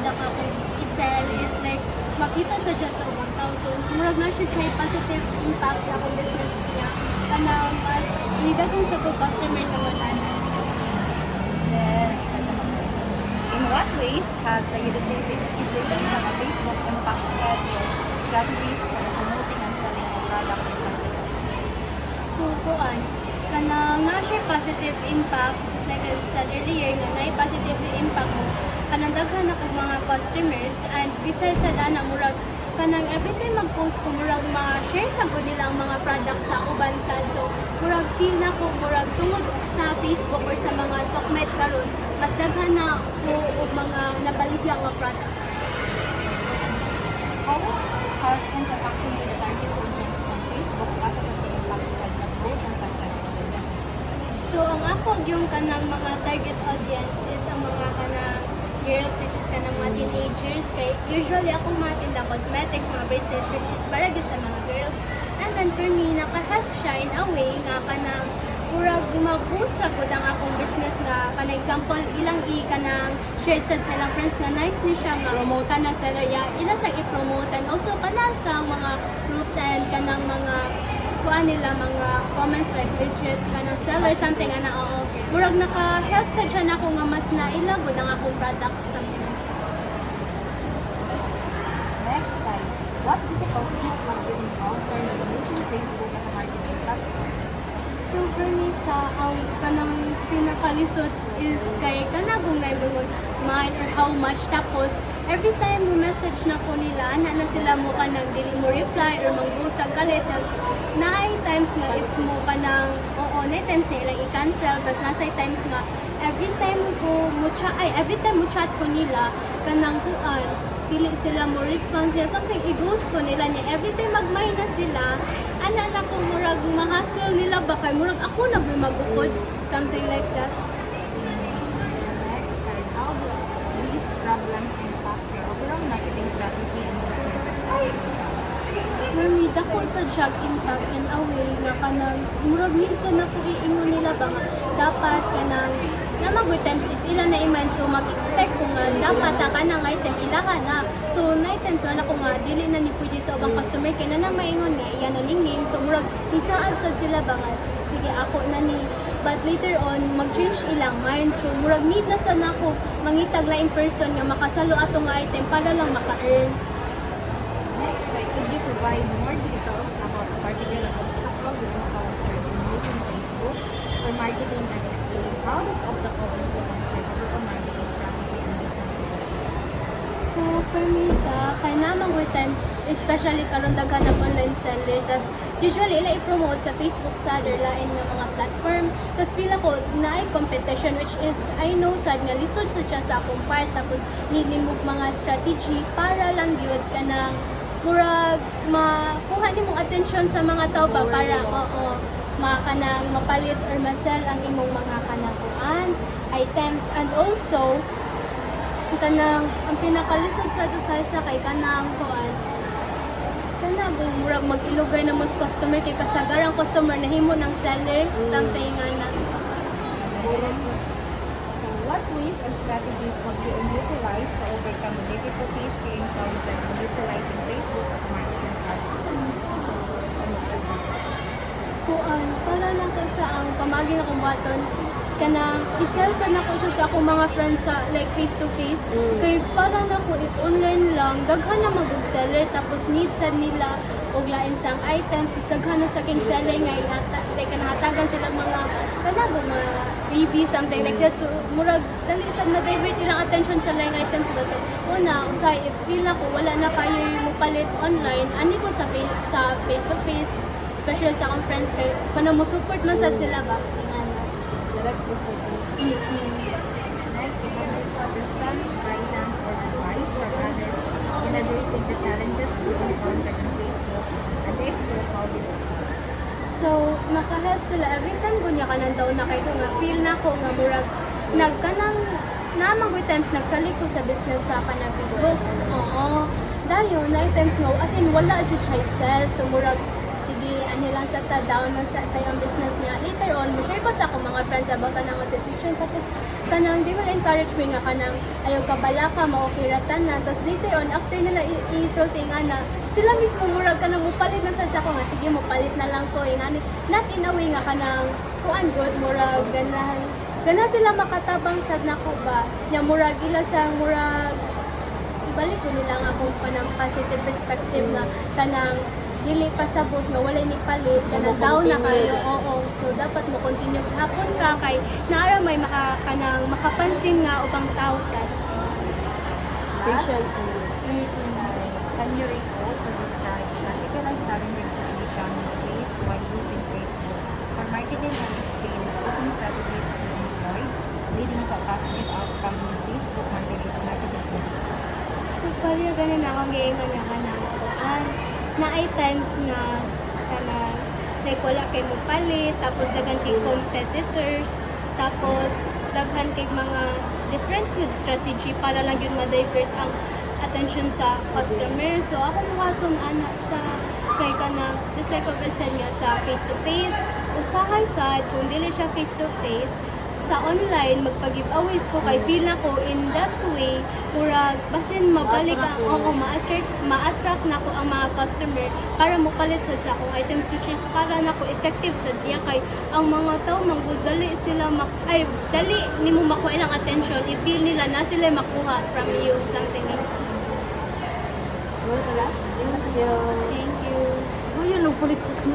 product ako i-sell is like makita sa siya sa ubang tao. So murag na siya siya positive impact sa akong business niya. Kana mas nida kung sa to customer na wala na. In what ways has the utilization of Facebook impacted your strategies for promoting and selling a product or services? So kuan kanang na-share positive impact just like I said earlier nga na positive impact mo kanang daghan ako mga customers and besides sa dana murag kanang every time mag-post ko murag ma-share sa gud nila ang mga products sa uban sad so murag feel na ko murag tungod sa Facebook or sa mga sokmed karon mas daghan na ko og mga nabaligya nga products. How has interacting with the target audience on Facebook positively impacted the growth and success of your business? So ang ako yung kanang mga target audience is ang mga kanang girls which is kanang mga teenagers kay usually akong mga tinda cosmetics, mga bracelets which is para gid sa mga girls. And then for me naka-help siya in a way nga kanang murag mag-boost sa gud ang akong business nga kanang example ilang kanang share sa ilang friends nga nice ni siya nga promote na seller ya ila sa i-promote and also kana sa mga proofs and kanang mga kuan nila mga comments like legit kanang seller something ana oo murag naka-help sa dyan ako nga mas nailagod ang akong products sa mga. Next, guys, what difficulties have you encountered when using Facebook as a marketing platform? So for me sa ang kanang pinakalisod is kay kanagong naibugon mine or how much tapos every time mo message na ko nila ana na sila mo kanang dili mo reply or mag-ghost ang galit tas naay times nga if mo kanang oo na times na ilang i-cancel tas nasay times nga every time mo chat ko nila kanang kuan dili sila mo response niya something i-ghost ko nila niya every time magmay na sila ana na ko murag mahasel nila ba kay murag ako nagoy magukod something like that. Next, guys, how do these problems impact your overall marketing strategy and business activity? For me, dako sa jog impact in a way nga kanang murag minsan na ko iingon nila ba nga dapat kanang namagoy times if ila na iman so mag-expect ko nga dapat ang kanang item ilaha na so na items so ko nga dili na ni pwede sa ubang customer kay na maingon nga iyan ning name so murag isaad sad sila ba nga sige ako na ni but later on mag-change ilang mind so murag need na sa nako mangitag laing person nga makasalo ato nga item para lang maka-earn. Next, like, could you provide more details about the particular obstacle you encountered in using Facebook for marketing and explain how this obstacle influence your overall marketing strategy and business growth? So for me sa kay namang good times especially karon daghan na online seller tas usually ila i-promote sa Facebook sa other lain nga mga platform tas feel ako na competition which is I know sad nga lisod sa siya sa akong part tapos need nimo mga strategy para lang gyud kanang murag makuha nimong attention sa mga tao ba para oo makanang mapalit or masell ang imong mga kanang items and also kanang ang pinakalisod sa to sa kay kanang kuan kanang murag mag-ilugay na mas customer kay kasagar ang customer nahimo ng seller something ana. So, what ways or strategies have you utilized to overcome the difficulties you encountered in utilizing Facebook as a marketing platform? So, Kuan para lang ka sa ang pamagi na kong button kanang isell sa nako siya sa akong mga friends sa like face to face kay para na ko if online lang daghan na magug seller tapos need sad nila og lain sang items is daghan na sa king seller nga like kanahatagan silang mga kanago mga freebie something like that so murag dali sad ma-divert ilang attention sa lain items ba so una usay if feel ako wala na kayo mo palit online ani ko sa face to face especially sa akong friends kay kana mo support man sad sila ba direct po sa Next, if you need assistance, guidance, or advice from others in addressing the challenges you encountered on Facebook, and if so, how did it? So, naka-help sila every time gunya ka daw na kayo nga feel na ko nga murag nagkanang namang good times nagsalik ko sa business sa kanang Facebook. Oo. Dayon, na times no as in wala jud try sell so murag sige ani lang sa ta down na sa tayong business niya. Later on, mo share ko sa akong mga friends about anang situation tapos kanang di man encourage me nga kanang ayaw ka balaka maokiratan na tapos later on after nila isulti nga na sila mismo murag ka nang mupalit na sad sa ko nga sige mupalit na lang ko ingani not in a way nga kanang kuan good murag ganahan sila makatabang sad nako ba nya murag ila sang murag ibalik ko nila nga akong panang positive perspective na kanang dili pasabot nga walay ni palit kanang down na kayo oo so dapat mo continue hapon ka kay naara may kanang makapansin nga ubang tao sad Patience. Can you recall to describe practical and challenging situation you faced while using Facebook for marketing and explain coping strategies to employ, leading to a positive outcome in Facebook marketing activities? so pala ganun na akong giingon nga kanang kuan na ay times na kanang like wala kay mo palit tapos daghan kay competitors tapos daghan kay mga different good strategy para lang yun ma-divert ang attention sa customer. So ako muhatong ana sa kay kanang just like what I said nga sa face to face usahay sad kung dili siya face to face sa online magpa-giveaways ko kay feel na ko in that way murag basin mabalik ang ma-attract na ko ang mga customer para mopalit sad sa akong items which is para na ko effective sad siya kay ang mga tao dali sila dali nimo makuha ilang attention i-feel nila na sila makuha from you something like that. Well, the last. Thank you. Thank you. Uy, yun, pulit sa snow.